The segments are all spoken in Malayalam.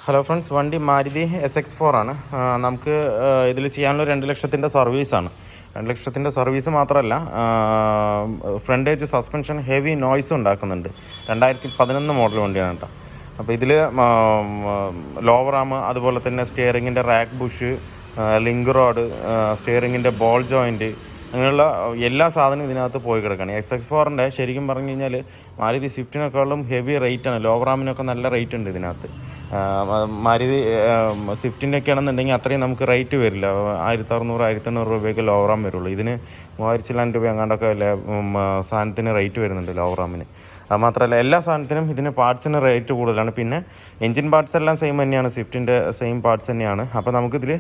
ഹലോ ഫ്രണ്ട്സ്, വണ്ടി മാരുതി SX4 ആണ്. നമുക്ക് ഇതിൽ ചെയ്യാനുള്ള 2 ലക്ഷത്തിൻ്റെ സർവീസാണ്. 2 ലക്ഷത്തിൻ്റെ സർവീസ് മാത്രമല്ല, ഫ്രണ്ടേജ് സസ്പെൻഷൻ ഹെവി നോയ്സ് ഉണ്ടാക്കുന്നുണ്ട്. 2011 മോഡൽ വണ്ടിയാണ് കേട്ടോ. അപ്പോൾ ഇതിൽ ലോവർ ആം, അതുപോലെ തന്നെ സ്റ്റിയറിങ്ങിൻ്റെ റാക്ക് ബുഷ്, ലിങ്ക് റോഡ്, സ്റ്റിയറിങ്ങിൻ്റെ ബോൾ ജോയിൻറ്റ്, അങ്ങനെയുള്ള എല്ലാ സാധനവും ഇതിനകത്ത് പോയി കിടക്കുകയാണ്. SX4ൻ്റെ ശരിക്കും പറഞ്ഞു കഴിഞ്ഞാൽ മാരുതി സ്വിഫ്റ്റിനേക്കാളും ഹെവി റേറ്റാണ്. ലോവറാമിനൊക്കെ നല്ല റേറ്റ് ഉണ്ട് ഇതിനകത്ത്. മാരുതി സ്വിഫ്റ്റിൻ്റെയൊക്കെ ആണെന്നുണ്ടെങ്കിൽ അത്രയും നമുക്ക് റേറ്റ് വരില്ല. 1600-1800 രൂപയ്ക്ക് ലോവറാം വരുള്ളൂ. ഇതിന് 3000 രൂപ എങ്ങാണ്ടൊക്കെ അല്ലേ സാധനത്തിന് റേറ്റ് വരുന്നുണ്ട് ലോവറാമിന്. അത് മാത്രമല്ല, എല്ലാ സാധനത്തിനും ഇതിന് പാർട്സിന് റേറ്റ് കൂടുതലാണ്. പിന്നെ എൻജിൻ പാർട്സ് എല്ലാം സെയിം തന്നെയാണ്, സ്വിഫ്റ്റിൻ്റെ സെയിം പാർട്സ് തന്നെയാണ്. അപ്പോൾ നമുക്കിതിൽ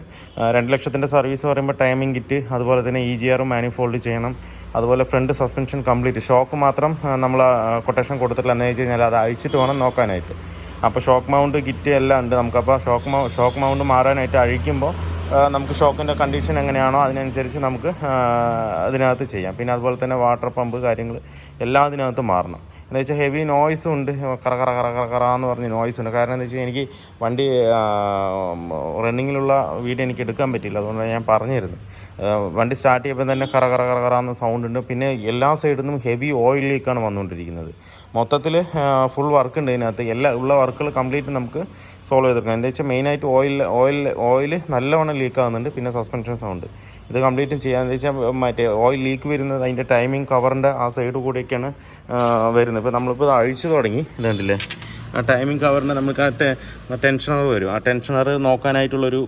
2 ലക്ഷത്തിൻ്റെ സർവീസ് പറയുമ്പോൾ ടൈമിംഗ് കിറ്റ്, അതുപോലെ തന്നെ EGR മാനിഫോൾഡ് ചെയ്യണം, അതുപോലെ ഫ്രണ്ട് സസ്പെൻഷൻ കംപ്ലീറ്റ്. ഷോക്ക് മാത്രം നമ്മൾ കൊട്ടേഷൻ കൊടുത്തിട്ടില്ല. എന്ന് വെച്ച് കഴിഞ്ഞാൽ അത് അഴിച്ചിട്ട് വേണം നോക്കാനായിട്ട്. അപ്പോൾ ഷോക്ക് മൗണ്ട് കിറ്റ് എല്ലാം ഉണ്ട് നമുക്കപ്പോൾ ഷോക്ക് മൗണ്ട് മാറാനായിട്ട് അഴിക്കുമ്പോൾ നമുക്ക് ഷോക്കിൻ്റെ കണ്ടീഷൻ എങ്ങനെയാണോ അതിനനുസരിച്ച് നമുക്ക് അതിനകത്ത് ചെയ്യാം. പിന്നെ അതുപോലെ തന്നെ വാട്ടർ പമ്പ് കാര്യങ്ങൾ എല്ലാം അതിനകത്ത് മാറണം. എന്ന് വെച്ചാൽ ഹെവി നോയ്സും ഉണ്ട്, കറ എന്ന് പറഞ്ഞ് നോയ്സ് ഉണ്ട്. കാരണം എന്താ വെച്ചാൽ എനിക്ക് വണ്ടി റണ്ണിങ്ങിലുള്ള വീഡിയോ എനിക്ക് എടുക്കാൻ പറ്റില്ല, അതുകൊണ്ടാണ് ഞാൻ പറഞ്ഞിരുന്നത്. വണ്ടി സ്റ്റാർട്ട് ചെയ്യുമ്പോൾ തന്നെ കറ എന്ന സൗണ്ട് ഉണ്ട്. പിന്നെ എല്ലാ സൈഡിൽ നിന്നും ഹെവി ഓയിൽ ലീക്കാണ് വന്നുകൊണ്ടിരിക്കുന്നത്. മൊത്തത്തിൽ ഫുൾ വർക്ക് ഉണ്ട് ഇതിനകത്ത്. എല്ലാ ഉള്ള വർക്കുകൾ കംപ്ലീറ്റ് നമുക്ക് സോൾവ് ചെയ്തെടുക്കാം. എന്താ വെച്ചാൽ മെയിനായിട്ട് ഓയിൽ നല്ലവണ്ണം ലീക്ക് ആകുന്നുണ്ട്. പിന്നെ സസ്പെൻഷൻ സൗണ്ട് ഇത് കംപ്ലീറ്റും ചെയ്യാമെന്ന് വെച്ചാൽ മറ്റേ ഓയിൽ ലീക്ക് വരുന്നത് അതിൻ്റെ ടൈമിംഗ് കവറിൻ്റെ ആ സൈഡ് കൂടെയൊക്കെയാണ് വരുന്നത്. ഇപ്പോൾ നമ്മളിപ്പോൾ ഇത് അഴിച്ചു തുടങ്ങി, ഇതുണ്ടല്ലേ ആ ടൈമിംഗ് കവറിന് നമുക്ക് ടെൻഷനർ വരും. ആ ടെൻഷനർ നോക്കാനായിട്ടുള്ളൊരു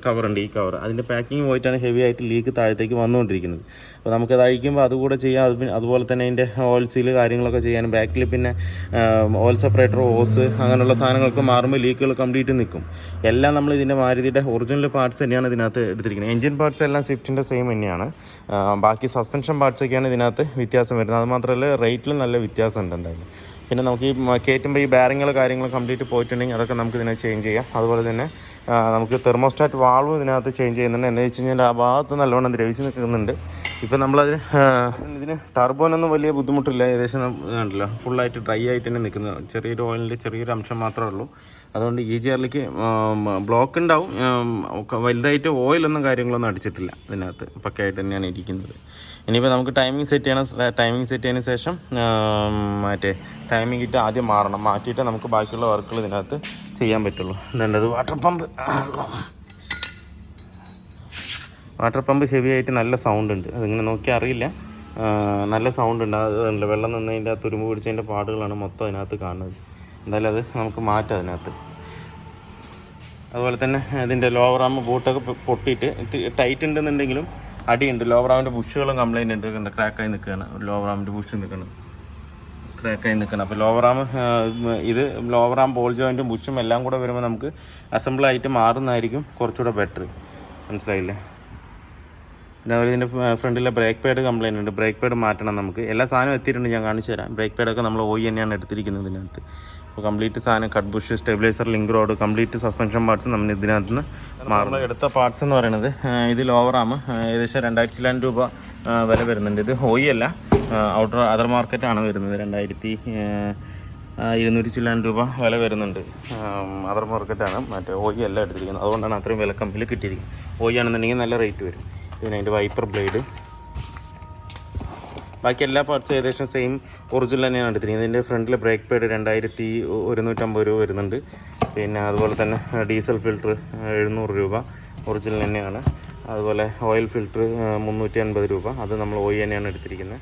കവറുണ്ട്, ഈ കവർ. അതിൻ്റെ പാക്കിങ് പോയിട്ടാണ് ഹെവി ആയിട്ട് ലീക്ക് താഴത്തേക്ക് വന്നുകൊണ്ടിരിക്കുന്നത്. അപ്പോൾ നമുക്കത് അഴിക്കുമ്പോൾ അതുകൂടെ ചെയ്യാം. അതുപോലെ തന്നെ അതിൻ്റെ ഓയിൽ സീല് കാര്യങ്ങളൊക്കെ ചെയ്യാനും ബാക്കിൽ പിന്നെ ഓയിൽ സെപ്പറേറ്റർ, ഓസ്, അങ്ങനെയുള്ള സാധനങ്ങൾക്ക് മാറുമ്പോൾ ലീക്കുകൾ കംപ്ലീറ്റ് നിൽക്കും. എല്ലാം നമ്മൾ ഇതിൻ്റെ മാരുതിയുടെ ഒറിജിനൽ പാർട്സ് തന്നെയാണ് ഇതിനകത്ത് എടുത്തിരിക്കുന്നത്. എൻജിൻ പാർട്സ് എല്ലാം സ്വിഫ്റ്റിൻ്റെ സെയിം തന്നെയാണ്. ബാക്കി സസ്പെൻഷൻ പാർട്സൊക്കെയാണ് ഇതിനകത്ത് വ്യത്യാസം വരുന്നത്. അതുമാത്രമല്ല റേറ്റിലും നല്ല വ്യത്യാസമുണ്ട് എന്തായാലും. പിന്നെ നമുക്ക് ഈ കയറ്റുമ്പോൾ ഈ ബാരിങ്ങൾ കാര്യങ്ങൾ കംപ്ലീറ്റ് പോയിട്ടുണ്ടെങ്കിൽ അതൊക്കെ നമുക്ക് ഇതിനകത്ത് ചേഞ്ച് ചെയ്യാം. അതുപോലെ തന്നെ നമുക്ക് തെർമോസ്റ്റാറ്റ് വാൾവ് ഇതിനകത്ത് ചേഞ്ച് ചെയ്യുന്നുണ്ട്. എന്താ വെച്ച് കഴിഞ്ഞാൽ ആ ഭാഗത്ത് നല്ലവണ്ണം ദ്രവിച്ച് നിൽക്കുന്നുണ്ട്. ഇപ്പം ഇതിന് ടർബോനൊന്നും വലിയ ബുദ്ധിമുട്ടില്ല. ഏകദേശം ഉണ്ടല്ലോ ഫുള്ളായിട്ട് ഡ്രൈ ആയിട്ട് തന്നെ നിൽക്കുന്നത്. ചെറിയൊരു ഓയിലിൻ്റെ ചെറിയൊരു അംശം മാത്രമേ ഉള്ളൂ. അതുകൊണ്ട് EGRലേക്ക് ബ്ലോക്ക് ഉണ്ടാവും. വലുതായിട്ട് ഓയിലൊന്നും കാര്യങ്ങളൊന്നും അടിച്ചിട്ടില്ല ഇതിനകത്ത്. പക്കയായിട്ട് തന്നെയാണ് ഇരിക്കുന്നത്. ഇനിയിപ്പോൾ നമുക്ക് ടൈമിംഗ് സെറ്റ് ചെയ്യണം. ടൈമിംഗ് സെറ്റ് ചെയ്തതിന് ശേഷം മറ്റേ ടൈമിംഗ് കിറ്റ് ആദ്യം മാറ്റിയിട്ട് നമുക്ക് ബാക്കിയുള്ള വർക്കുകൾ ഇതിനകത്ത് ചെയ്യാൻ പറ്റുള്ളൂ. ഇതുണ്ടത് വാട്ടർ പമ്പ് ഹെവി ആയിട്ട് നല്ല സൗണ്ട് ഉണ്ട്. അതിങ്ങനെ നോക്കിയാൽ അറിയില്ല, നല്ല സൗണ്ട് ഉണ്ട്. അതുണ്ട് വെള്ളം നിന്നതിൻ്റെ തുരുമ്പ് പിടിച്ചതിൻ്റെ പാടുകളാണ് മൊത്തം അതിനകത്ത് കാണുന്നത്. എന്തായാലും അത് നമുക്ക് മാറ്റാം അതിനകത്ത്. അതുപോലെ തന്നെ ഇതിൻ്റെ ലോവർ ആം ബൂട്ടൊക്കെ പൊട്ടിയിട്ട് ടൈറ്റ് ഉണ്ടെന്നുണ്ടെങ്കിലും അടിയുണ്ട്. ലോവർ ആമിൻ്റെ ബുഷുകളും കംപ്ലൈൻറ്റ് ഉണ്ട്. ക്രാക്കായി നിൽക്കുകയാണ് ലോവർ ആമിൻ്റെ ബുഷ് ക്രാക്കായി നിൽക്കണം. അപ്പോൾ ലോവർ ആം ബോൾ ജോയിൻറ്റും ബുഷും എല്ലാം കൂടെ വരുമ്പോൾ നമുക്ക് അസംബിളായിട്ട് മാറുന്നതായിരിക്കും കുറച്ചുകൂടെ ബെറ്റർ. മനസ്സിലായില്ലേ? അതേപോലെ ഇതിൻ്റെ ഫ്രണ്ടിലെ ബ്രേക്ക് പാഡ് കംപ്ലൈൻറ്റ് ഉണ്ട്. ബ്രേക്ക് പാഡ് മാറ്റണം നമുക്ക്. എല്ലാ സാധനവും എത്തിയിട്ടുണ്ട്, ഞാൻ കാണിച്ചു തരാം. ബ്രേക്ക് പാഡൊക്കെ നമ്മൾ OE തന്നെയാണ് എടുത്തിരിക്കുന്നത് ഇതിനകത്ത്. അപ്പോൾ കംപ്ലീറ്റ് സാധനം cut Bush, stabiliser, link road, complete suspension parts നമ്മൾ ഇതിനകത്ത് നിന്ന് മാറുന്നു. എടുത്ത പാർട്സ് എന്ന് പറയുന്നത് ഇത് ലോവർ ആം ഏകദേശം 2000 രൂപ വില വരുന്നുണ്ട്. ഇത് OE അല്ല, അതർ മാർക്കറ്റാണ് വരുന്നത്. 2200 രൂപ വില വരുന്നുണ്ട്. അതർ മാർക്കറ്റാണ്, മറ്റേ OE അല്ല എടുത്തിരിക്കുന്നത്. അതുകൊണ്ടാണ് അത്രയും വില കമ്പിൽ കിട്ടിയിരിക്കുന്നത്. OE ആണെന്നുണ്ടെങ്കിൽ നല്ല റേറ്റ് വരും. പിന്നെ അതിൻ്റെ വൈപ്പർ ബ്ലേഡ്, ബാക്കി എല്ലാ പാർട്സും ഏകദേശം സെയിം ഒറിജിനൽ തന്നെയാണ് എടുത്തിരിക്കുന്നത്. ഇതിൻ്റെ ഫ്രണ്ടിലെ ബ്രേക്ക് പാഡ് 2150 രൂപ വരുന്നുണ്ട്. പിന്നെ അതുപോലെ തന്നെ ഡീസൽ ഫിൽറ്റർ 700 രൂപ ഒറിജിനൽ തന്നെയാണ്. അതുപോലെ ഓയിൽ ഫിൽറ്റർ 350 രൂപ, അത് നമ്മൾ OE തന്നെയാണ് എടുത്തിരിക്കുന്നത്.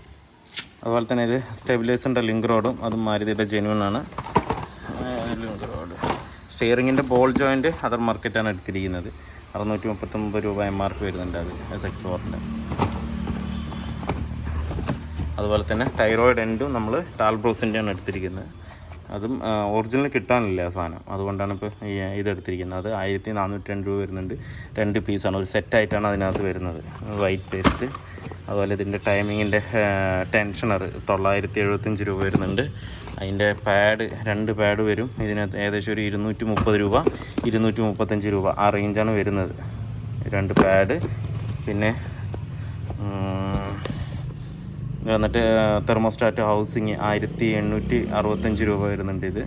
അതുപോലെ തന്നെ ഇത് സ്റ്റെബിലൈസറിൻ്റെ ലിങ്ക് റോഡും അതും മാരുതിയുടെ ജെന്യൂൺ ആണ്. ലിങ്ക് റോഡ്, സ്റ്റിയറിങ്ങിൻ്റെ ബോൾ ജോയിൻറ്റ് അതർ മാർക്കറ്റാണ് എടുത്തിരിക്കുന്നത്. 639 രൂപ MRP വരുന്നുണ്ട് അത് SX4ൻ്റെ. അതുപോലെ തന്നെ ടൈറോയിഡ് എൻഡും നമ്മൾ ടാൽബ്രോസിൻ്റെയാണ് എടുത്തിരിക്കുന്നത്. അതും ഒറിജിനൽ കിട്ടാനില്ല ആ സാധനം, അതുകൊണ്ടാണ് ഇപ്പോൾ ഇതെടുത്തിരിക്കുന്നത്. അത് 1402 രൂപ വരുന്നുണ്ട്. 2 പീസാണ്, ഒരു സെറ്റായിട്ടാണ് അതിനകത്ത് വരുന്നത്. White paste. അതുപോലെ ഇതിൻ്റെ ടൈമിങ്ങിൻ്റെ ടെൻഷനർ 975 രൂപ വരുന്നുണ്ട്. അതിൻ്റെ പാഡ് 2 പാഡ് വരും. ഇതിനകത്ത് ഏകദേശം ഒരു 230 രൂപ 235 രൂപ ആ റേഞ്ചാണ് വരുന്നത് 2 പാഡ്. പിന്നെ എന്നിട്ട് തെർമോസ്റ്റാറ്റ് ഹൗസിങ് 1865 രൂപ വരുന്നുണ്ട്. ഇത്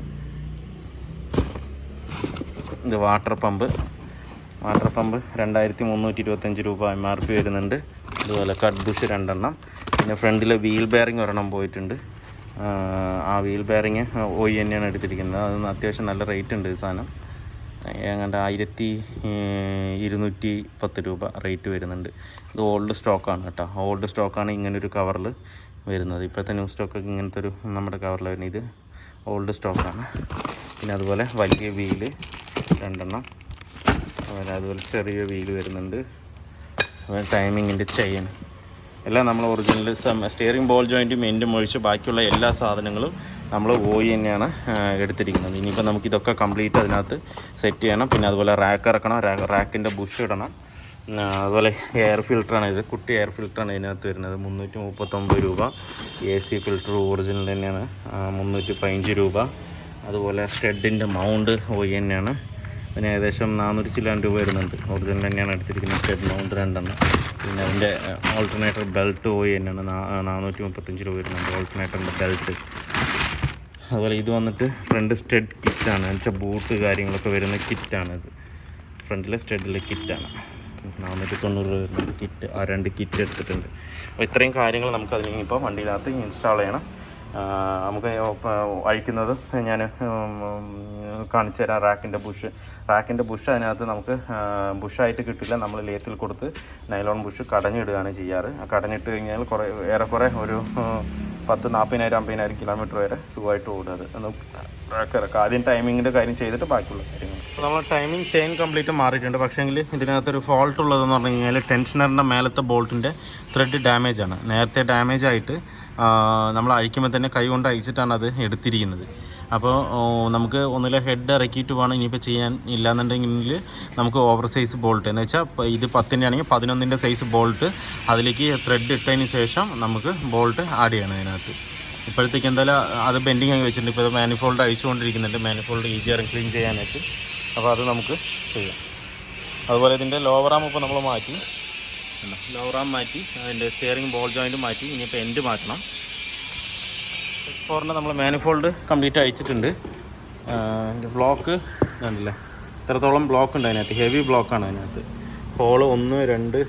ഇത് വാട്ടർ പമ്പ് 2325 രൂപ MRP വരുന്നുണ്ട്. അതുപോലെ കട്ട് ബുഷ് 2 എണ്ണം. പിന്നെ ഫ്രണ്ടിൽ വീൽ ബെയറിംഗ് ഒരെണ്ണം പോയിട്ടുണ്ട്. ആ വീൽ ബെയറിങ് OE തന്നെയാണ് എടുത്തിരിക്കുന്നത്. അത് അത്യാവശ്യം നല്ല റേറ്റ് ഉണ്ട് ഈ സാധനം. ഏതാണ്ട് 1210 രൂപ റേറ്റ് വരുന്നുണ്ട്. ഇത് ഓൾഡ് സ്റ്റോക്കാണ് കേട്ടോ. ഓൾഡ് സ്റ്റോക്കാണ് ഇങ്ങനൊരു കവറിൽ വരുന്നത്. ഇപ്പോഴത്തെ ന്യൂ സ്റ്റോക്കൊക്കെ ഇങ്ങനത്തെ ഒരു നമ്മുടെ കവറിൽ വരുന്നത്. ഇത് ഓൾഡ് സ്റ്റോക്കാണ്. പിന്നെ അതുപോലെ വലിയ വീല് 2 എണ്ണം. അതുപോലെ ചെറിയ വീല് വരുന്നുണ്ട്. അതുപോലെ ടൈമിങ്ങിൻ്റെ ചെയിൻ എല്ലാം നമ്മൾ ഒറിജിനൽ. സ്റ്റിയറിംഗ് ബോൾ ജോയിൻറ്റും എൻഡും ഒഴിച്ച് ബാക്കിയുള്ള എല്ലാ സാധനങ്ങളും നമ്മൾ OE തന്നെയാണ് എടുത്തിരിക്കുന്നത്. ഇനിയിപ്പോൾ നമുക്കിതൊക്കെ കംപ്ലീറ്റ് അതിനകത്ത് സെറ്റ് ചെയ്യണം. പിന്നെ അതുപോലെ റാക്ക് ഇറക്കണം, റാക്കിൻ്റെ ബുഷ് ഇടണം. അതുപോലെ എയർ ഫിൽറ്ററാണ് ഇത്, കുട്ടി എയർ ഫിൽറ്ററാണ് ഇതിനകത്ത് വരുന്നത്. 339 രൂപ. AC ഫിൽറ്റർ ഒറിജിനൽ തന്നെയാണ്, 315 രൂപ. അതുപോലെ സ്റ്റഡിൻ്റെ മൗണ്ട് OE തന്നെയാണ്. പിന്നെ ഏകദേശം 400 ചില്ലാൻ രൂപ വരുന്നുണ്ട്. ഒറിജിനൽ തന്നെയാണ് എടുത്തിരിക്കുന്നത്. സ്റ്റഡ് മൗണ്ട് 2 എണ്ണം. പിന്നെ അതിൻ്റെ ഓൾട്ടർനേറ്റർ ബെൽറ്റ് OE തന്നെയാണ്, 435 രൂപ വരുന്നുണ്ട് ഓൾട്ടർനേറ്ററിൻ്റെ ബെൽറ്റ്. അതുപോലെ ഇത് വന്നിട്ട് ഫ്രണ്ട് സ്റ്റഡ് കിറ്റാണ്, എന്നുവെച്ചാൽ ബൂട്ട് കാര്യങ്ങളൊക്കെ വരുന്ന കിറ്റാണിത്. ഫ്രണ്ടിലെ സ്റ്റഡിലെ കിറ്റാണ്, 490 രൂപ വരുന്നുണ്ട് കിറ്റ്. ആ 2 കിറ്റ് എടുത്തിട്ടുണ്ട്. അപ്പോൾ ഇത്രയും കാര്യങ്ങൾ നമുക്ക് അതിനിപ്പോൾ വണ്ടിയിനകത്ത് ഇൻസ്റ്റാൾ ചെയ്യണം. നമുക്ക് അഴിക്കുന്നത് ഞാൻ കാണിച്ചു തരാം. റാക്കിൻ്റെ ബുഷ് അതിനകത്ത് നമുക്ക് ബുഷായിട്ട് കിട്ടില്ല. നമ്മൾ ലേത്തിൽ കൊടുത്ത് നൈലോൺ ബുഷ് കടഞ്ഞിടുകയാണ് ചെയ്യാറ്. കടഞ്ഞിട്ട് കഴിഞ്ഞാൽ ഏറെക്കുറെ ഒരു 40,000-50,000 കിലോമീറ്റർ വരെ സുഖമായിട്ട് ഓടുക. അത് റാക്ക് ഇറക്കുക. ആദ്യം ടൈമിങ്ങിൻ്റെ കാര്യം ചെയ്തിട്ട് ബാക്കിയുള്ള കാര്യങ്ങൾ. അപ്പോൾ നമ്മൾ ടൈമിംഗ് ചെയിൻ കംപ്ലീറ്റ് മാറിയിട്ടുണ്ട്. പക്ഷേങ്കിൽ ഇതിനകത്തൊരു ഫോൾട്ട് ഉള്ളതെന്ന് പറഞ്ഞു കഴിഞ്ഞാൽ ടെൻഷനറിൻ്റെ മേലത്തെ ബോൾട്ടിൻ്റെ ത്രെഡ് ഡാമേജാണ്. നേരത്തെ ഡാമേജ് ആയിട്ട് നമ്മൾ അഴിക്കുമ്പോൾ തന്നെ കൈ കൊണ്ട് അഴിച്ചിട്ടാണ് അത് എടുത്തിരിക്കുന്നത്. അപ്പോൾ നമുക്ക് ഒന്നിലെ ഹെഡ് ഇറക്കിയിട്ട് വേണം ഇനിയിപ്പോൾ ചെയ്യാൻ. ഇല്ലാന്നുണ്ടെങ്കിൽ നമുക്ക് ഓവർ സൈസ് ബോൾട്ട് എന്ന് വെച്ചാൽ ഇത് 10 ആണെങ്കിൽ 11 സൈസ് ബോൾട്ട് അതിലേക്ക് ത്രെഡ് ഇട്ടതിന് ശേഷം നമുക്ക് ബോൾട്ട് ആഡ് ചെയ്യണം അതിനകത്ത്. ഇപ്പോഴത്തേക്ക് എന്തായാലും അത് ബെൻഡിങ് ആയി വെച്ചിട്ടുണ്ട്. ഇപ്പോൾ മാനിഫോൾഡ് അഴിച്ചുകൊണ്ടിരിക്കുന്നുണ്ട്, മാനിഫോൾഡ് ഈസിയാണ് ക്ലീൻ ചെയ്യാനായിട്ട്. അപ്പോൾ അത് നമുക്ക് ചെയ്യാം. അതുപോലെ ഇതിൻ്റെ ലോവർ ആം ഇപ്പോൾ നമ്മൾ മാറ്റി, ലോവർ ആം മാറ്റി, അതിൻ്റെ സ്റ്റിയറിംഗ് ബോൾ ജോയിൻറ്റ് മാറ്റി. ഇനിയിപ്പോൾ എൻഡ് മാറ്റണം. SX4 നമ്മൾ മാനിഫോൾഡ് കംപ്ലീറ്റ് അഴിച്ചിട്ടുണ്ട്. ബ്ലോക്ക് കണ്ടില്ലേ, ഇത്രത്തോളം ബ്ലോക്ക് ഉണ്ട് അതിനകത്ത്. ഹെവി ബ്ലോക്കാണ് അതിനകത്ത്. ഹോള് 1, 2,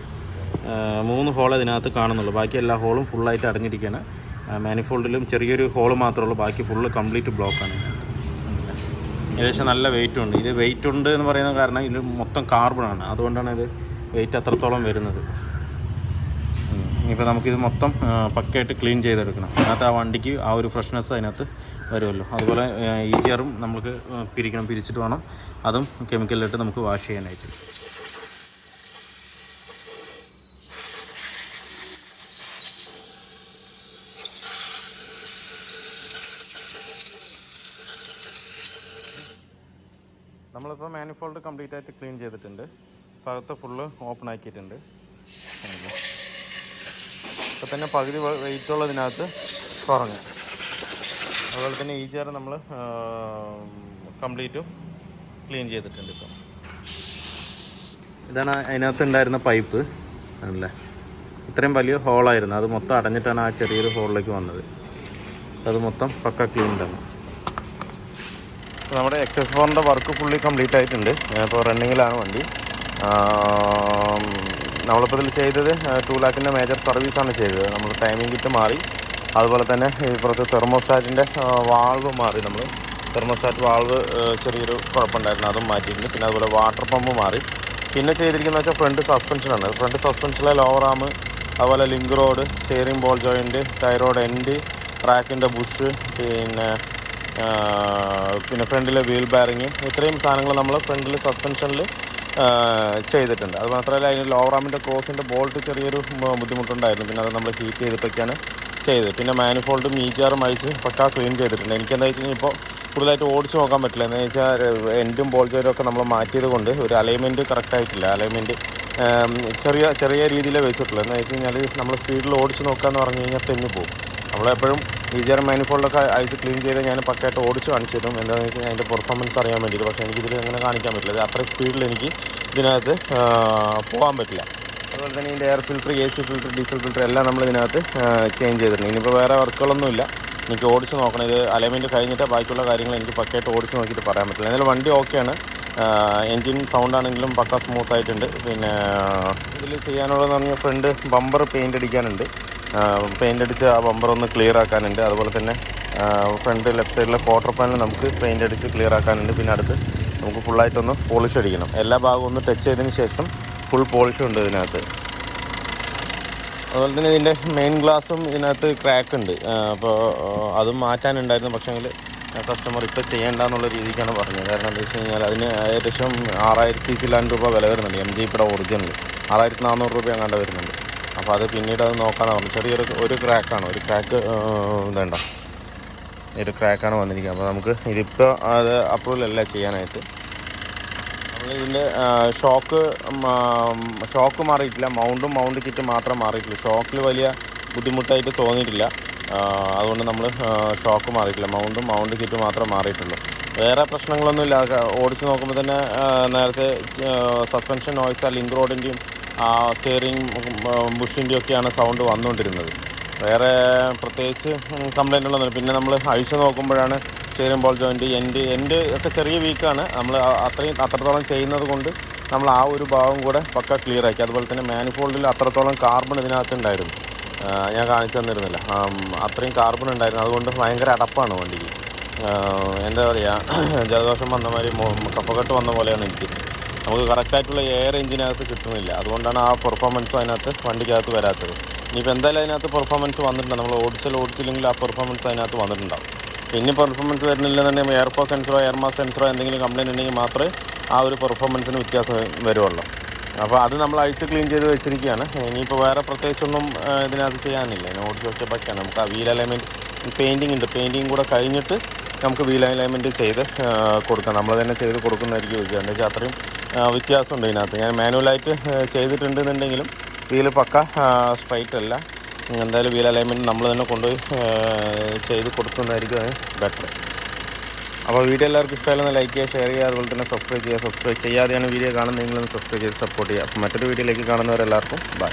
3 ഹോൾ ഇതിനകത്ത് കാണുന്നുള്ളൂ. ബാക്കി എല്ലാ ഹോളും ഫുള്ളായിട്ട് അടഞ്ഞിരിക്കുകയാണ്. മാനിഫോൾഡിലും ചെറിയൊരു ഹോള് മാത്രമേ ഉള്ളൂ, ബാക്കി ഫുള്ള് കംപ്ലീറ്റ് ബ്ലോക്കാണ് ഇതിനകത്ത്. ഏകദേശം നല്ല വെയിറ്റ് ഉണ്ട്. ഇത് വെയിറ്റ് ഉണ്ട് എന്ന് പറയുന്ന കാരണം ഇത് മൊത്തം കാർബണാണ്, അതുകൊണ്ടാണ് ഇത് വെയിറ്റ് അത്രത്തോളം വരുന്നത്. ഇനിയിപ്പോൾ നമുക്കിത് മൊത്തം പക്കയായിട്ട് ക്ലീൻ ചെയ്തെടുക്കണം. അതിനകത്ത് ആ വണ്ടിക്ക് ആ ഒരു ഫ്രഷ്നെസ് അതിനകത്ത് വരുമല്ലോ. അതുപോലെ ഈജിയറും നമുക്ക് പിരിച്ചിട്ട് വേണം അതും കെമിക്കലിലിട്ട് നമുക്ക് വാഷ് ചെയ്യാനായിട്ട്. നമ്മളിപ്പോൾ മാനിഫോൾഡ് കംപ്ലീറ്റ് ആയിട്ട് ക്ലീൻ ചെയ്തിട്ടുണ്ട്. ഭാഗത്ത് ഫുള്ള് ഓപ്പൺ ആക്കിയിട്ടുണ്ട്. ഇപ്പോൾ തന്നെ പകുതി വെയിറ്റ് ഉള്ളതിനകത്ത് കുറഞ്ഞു. അതുപോലെ തന്നെ ഈ ചെയർ നമ്മൾ കംപ്ലീറ്റും ക്ലീൻ ചെയ്തിട്ടുണ്ട്. ഇപ്പം ഇതാണ് അതിനകത്ത് ഉണ്ടായിരുന്ന പൈപ്പ് ആണല്ലേ. ഇത്രയും വലിയ ഹോളായിരുന്നു, അത് മൊത്തം അടഞ്ഞിട്ടാണ് ആ ചെറിയൊരു ഹോളിലേക്ക് വന്നത്. അത് മൊത്തം പക്ക ക്ലീൻഡാണ്. നമ്മുടെ XS4ൻ്റെ വർക്ക് ഫുള്ളി കംപ്ലീറ്റ് ആയിട്ടുണ്ട്. ഇപ്പോൾ റണ്ണിങ്ങിലാണ് വണ്ടി. നമ്മളിപ്പോൾ ഇതിൽ ചെയ്തത് 2 ലാഖിൻ്റെ മേജർ സർവീസാണ് ചെയ്തത്. നമ്മൾ ടൈമിംഗ് കിറ്റ് മാറി, അതുപോലെ തന്നെ ഇപ്പുറത്ത് തെർമോസ്റ്റാറ്റിൻ്റെ വാൾവ് മാറി. നമ്മൾ തെർമോസ്റ്റാറ്റ് വാൾവ് ചെറിയൊരു കുഴപ്പമുണ്ടായിരുന്നു, അതും മാറ്റിയിട്ടുണ്ട്. പിന്നെ അതുപോലെ വാട്ടർ പമ്പ് മാറി. പിന്നെ ചെയ്തിരിക്കുന്നത് വെച്ചാൽ ഫ്രണ്ട് സസ്പെൻഷനാണ്. ഫ്രണ്ട് സസ്പെൻഷനിലെ ലോവർ ആം, അതുപോലെ link rod, steering ball joint, tie rod end, റാക്കിൻ്റെ ബുഷ്, പിന്നെ ഫ്രണ്ടിലെ വീൽ ബെയറിങ്, ഇത്രയും സാധനങ്ങൾ നമ്മൾ ഫ്രണ്ടിൽ സസ്പെൻഷനിൽ ചെയ്തിട്ടുണ്ട്. അത് മാത്രമല്ല അതിന് ലോവർ ആമിൻ്റെ ക്രോസിൻ്റെ ബോൾട്ട് ചെറിയൊരു ബുദ്ധിമുട്ടുണ്ടായിരുന്നു. പിന്നെ അത് നമ്മൾ ഹീറ്റ് ചെയ്തിട്ടൊക്കെയാണ് ചെയ്തത്. പിന്നെ മാനിഫോൾഡും ഈജിയറും അഴിച്ച് പക്കാ ക്ലീൻ ചെയ്തിട്ടുണ്ട്. എനിക്കെന്താ വെച്ച് കഴിഞ്ഞാൽ ഇപ്പോൾ കൂടുതലായിട്ട് ഓടിച്ച് നോക്കാൻ പറ്റില്ല. എന്താണെന്ന് വെച്ചാൽ എൻഡും ബോൾ ജോയിനും ഒക്കെ നമ്മൾ മാറ്റിയത് കൊണ്ട് ഒരു അലൈൻമെൻറ്റ് കറക്റ്റായിട്ടില്ല. അലൈൻമെൻറ്റ് ചെറിയ രീതിയിലേ വെച്ചിട്ടുള്ളൂ. എന്താ വെച്ച് കഴിഞ്ഞാൽ നമ്മൾ സ്പീഡിൽ ഓടിച്ച് നോക്കുകയെന്ന് പറഞ്ഞു കഴിഞ്ഞാൽ തെന്നി പോകും. നമ്മളെപ്പോഴും ഈജിയർ മാനിഫോൾഡൊക്കെ അഴിച്ച് ക്ലീൻ ചെയ്ത് ഞാൻ പക്കായിട്ട് ഓടിച്ച് കാണിച്ചു തരും. എന്താണെന്ന് വെച്ച് കഴിഞ്ഞാൽ അതിൻ്റെ പെർഫോമൻസ് അറിയാൻ വേണ്ടിയിട്ട്. പക്ഷേ എനിക്കിതിൽ അങ്ങനെ കാണിക്കാൻ പറ്റില്ല. അത്രയും സ്പീഡിൽ എനിക്ക് ഇതിനകത്ത് പോകാൻ പറ്റില്ല. അതുപോലെ തന്നെ ഇതിൻ്റെ air filter, AC filter, diesel filter എല്ലാം നമ്മൾ ഇതിനകത്ത് ചേഞ്ച് ചെയ്തിട്ടുണ്ട്. ഇനിയിപ്പോൾ വേറെ വർക്കുകളൊന്നുമില്ല. എനിക്ക് ഓടിച്ച് നോക്കണം. ഇത് അലൈൻമെൻറ്റ് കഴിഞ്ഞിട്ട് ബാക്കിയുള്ള കാര്യങ്ങൾ എനിക്ക് പക്കയായിട്ട് ഓടിച്ച് നോക്കിയിട്ട് പറയാൻ പറ്റില്ല. എന്നാലും വണ്ടി ഓക്കെയാണ്. എൻജിൻ സൗണ്ട് ആണെങ്കിലും പക്ക സ്മൂത്തായിട്ടുണ്ട്. പിന്നെ ഇതിൽ ചെയ്യാനുള്ളതെന്ന് പറഞ്ഞാൽ ഫ്രണ്ട് ബമ്പർ പെയിൻ്റ് അടിക്കാനുണ്ട്. പെയിൻ്റ് അടിച്ച് ആ ബമ്പർ ഒന്ന് ക്ലിയർ ആക്കാനുണ്ട്. അതുപോലെ തന്നെ ഫ്രണ്ട് ലെഫ്റ്റ് സൈഡിലെ ക്വാർട്ടർ പാനൽ നമുക്ക് പെയിൻ്റ് അടിച്ച് ക്ലിയർ ആക്കാനുണ്ട്. പിന്നെ അടുത്ത് നമുക്ക് ഫുള്ളായിട്ടൊന്ന് പോളിഷ് അടിക്കണം. എല്ലാ ഭാഗവും ഒന്ന് ടച്ച് ചെയ്തതിന് ശേഷം ഫുൾ പോളിഷും ഉണ്ട് ഇതിനകത്ത്. അതുപോലെ തന്നെ ഇതിൻ്റെ മെയിൻ ഗ്ലാസും ഇതിനകത്ത് ക്രാക്ക് ഉണ്ട്. അപ്പോൾ അതും മാറ്റാനുണ്ടായിരുന്നു. പക്ഷേങ്കിൽ കസ്റ്റമർ ഇപ്പോൾ ചെയ്യേണ്ടെന്നുള്ള രീതിക്കാണ് പറഞ്ഞത്. കാരണം എന്താ വെച്ച് കഴിഞ്ഞാൽ അതിന് ഏകദേശം 6000 ചില്ലാൻ രൂപ വില വരുന്നുണ്ട്. MG ഒറിജിനൽ 6400 രൂപ അങ്ങാണ്ട് വരുന്നുണ്ട്. അപ്പോൾ അത് പിന്നീട് അത് നോക്കാമെന്ന് പറഞ്ഞു. ചെറിയൊരു ക്രാക്കാണ്, ഒരു ക്രാക്ക് ഇതുണ്ടോ, ഒരു ക്രാക്കാണ് വന്നിരിക്കുന്നത്. അപ്പോൾ നമുക്ക് ഇതിപ്പോൾ അത് അപ്രൂവൽ അല്ല ചെയ്യാനായിട്ട്. ഇതിൻ്റെ ഷോക്ക് മാറിയിട്ടില്ല. മൗണ്ട് കിറ്റ് മാത്രം മാറിയിട്ടില്ല. ഷോക്കിൽ വലിയ ബുദ്ധിമുട്ടായിട്ട് തോന്നിയിട്ടില്ല. അതുകൊണ്ട് നമ്മൾ ഷോക്ക് മാറിയിട്ടില്ല. മൗണ്ട് കിറ്റ് മാത്രം മാറിയിട്ടുള്ളൂ. വേറെ പ്രശ്നങ്ങളൊന്നുമില്ല. ഓടിച്ച് നോക്കുമ്പോൾ തന്നെ നേരത്തെ സസ്പെൻഷൻ നോയ്സ് ലിങ്ക് റോഡിൻ്റെയും സ്റ്റിയറിംഗ് ബുഷിൻ്റെയും ഒക്കെയാണ് സൗണ്ട് വന്നുകൊണ്ടിരുന്നത്. വേറെ പ്രത്യേകിച്ച് കംപ്ലൈൻറ്റുള്ളതൊന്നും. പിന്നെ നമ്മൾ അഴിച്ച് നോക്കുമ്പോഴാണ് സ്റ്റിയറിംഗ് ബോൾ ജോയിൻറ്റ് എൻഡ് ഒക്കെ ചെറിയ വീക്കാണ്. നമ്മൾ അത്രത്തോളം ചെയ്യുന്നത് കൊണ്ട് നമ്മൾ ആ ഒരു ഭാഗം കൂടെ പക്ക ക്ലിയർ ആക്കി. അതുപോലെ തന്നെ മാനിഫോൾഡിൽ അത്രത്തോളം കാർബൺ ഇതിനകത്തുണ്ടായിരുന്നു. ഞാൻ കാണിച്ചു തന്നിരുന്നില്ല. അത്രയും കാർബൺ ഉണ്ടായിരുന്നു. അതുകൊണ്ട് ഭയങ്കര അടപ്പാണ് വണ്ടിക്ക്. എന്താ പറയുക, ജലദോഷം വന്ന മാതിരി കഫക്കെട്ട് വന്ന പോലെയാണ് എനിക്ക്. നമുക്ക് കറക്റ്റായിട്ടുള്ള എയർ എഞ്ചിനകത്ത് കിട്ടുന്നില്ല. അതുകൊണ്ടാണ് ആ പെർഫോമൻസും അതിനകത്ത് വണ്ടിക്കകത്ത് വരാത്തത്. ഇനിയിപ്പോൾ എന്തായാലും അതിനകത്ത് പെർഫോമൻസ് വന്നിട്ടുണ്ട്. നമ്മൾ ഓടിച്ചില്ലെങ്കിൽ ആ പെർഫോമൻസ് അതിനകത്ത് വന്നിട്ടുണ്ടാവും. പിന്നെ പെർഫോമൻസ് വരുന്നില്ലെന്നുണ്ടെങ്കിൽ എയർപോ സെൻസറോ എയർമാസ് സെൻസറോ എന്തെങ്കിലും കംപ്ലയിൻ്റ് ഉണ്ടെങ്കിൽ മാത്രമേ ആ ഒരു പെർഫോമൻസിന് വ്യത്യാസം വരുള്ളൂ. അപ്പോൾ അത് നമ്മൾ അഴിച്ച് ക്ലീൻ ചെയ്ത് വെച്ചിരിക്കുകയാണ്. ഇനിയിപ്പോൾ വേറെ പ്രത്യേകിച്ചൊന്നും ഇതിനകത്ത് ചെയ്യാനില്ല. ഓടിച്ച് വെച്ച പറ്റാണ്. നമുക്ക് ആ വീൽ അലൈൻമെൻറ്റ് പെയിൻറ്റിങ് കൂടെ കഴിഞ്ഞിട്ട് നമുക്ക് വീൽ അലൈൻമെൻറ്റ് ചെയ്ത് കൊടുക്കാം. നമ്മൾ തന്നെ ചെയ്ത് കൊടുക്കുന്നതായിരിക്കും ചോദിക്കുക. എന്താ വെച്ചാൽ അത്രയും വ്യത്യാസമുണ്ട് ഇതിനകത്ത്. ഞാൻ മാനുവലായിട്ട് ചെയ്തിട്ടുണ്ടെന്നുണ്ടെങ്കിലും വീല് പക്ക സ്ട്രൈറ്റ് അല്ല. എന്തായാലും വീൽ അലൈൻമെൻറ്റ് നമ്മൾ തന്നെ കൊണ്ടുപോയി ചെയ്ത് കൊടുക്കുന്നതായിരിക്കും ബെറ്റർ. അപ്പോൾ വീഡിയോ എല്ലാവർക്കും ഇഷ്ടമായാലും ലൈക്ക് ചെയ്യുക, ഷെയർ ചെയ്യുക, അതുപോലെ തന്നെ സബ്സ്ക്രൈബ് ചെയ്യാതെയാണ് വീഡിയോ കാണുന്നതെങ്കിലും സബ്സ്ക്രൈബ് ചെയ്ത് സപ്പോർട്ട് ചെയ്യുക. അപ്പോൾ മറ്റൊരു വീഡിയോയിലേക്ക് കാണുന്നവരെല്ലാവർക്കും ബൈ.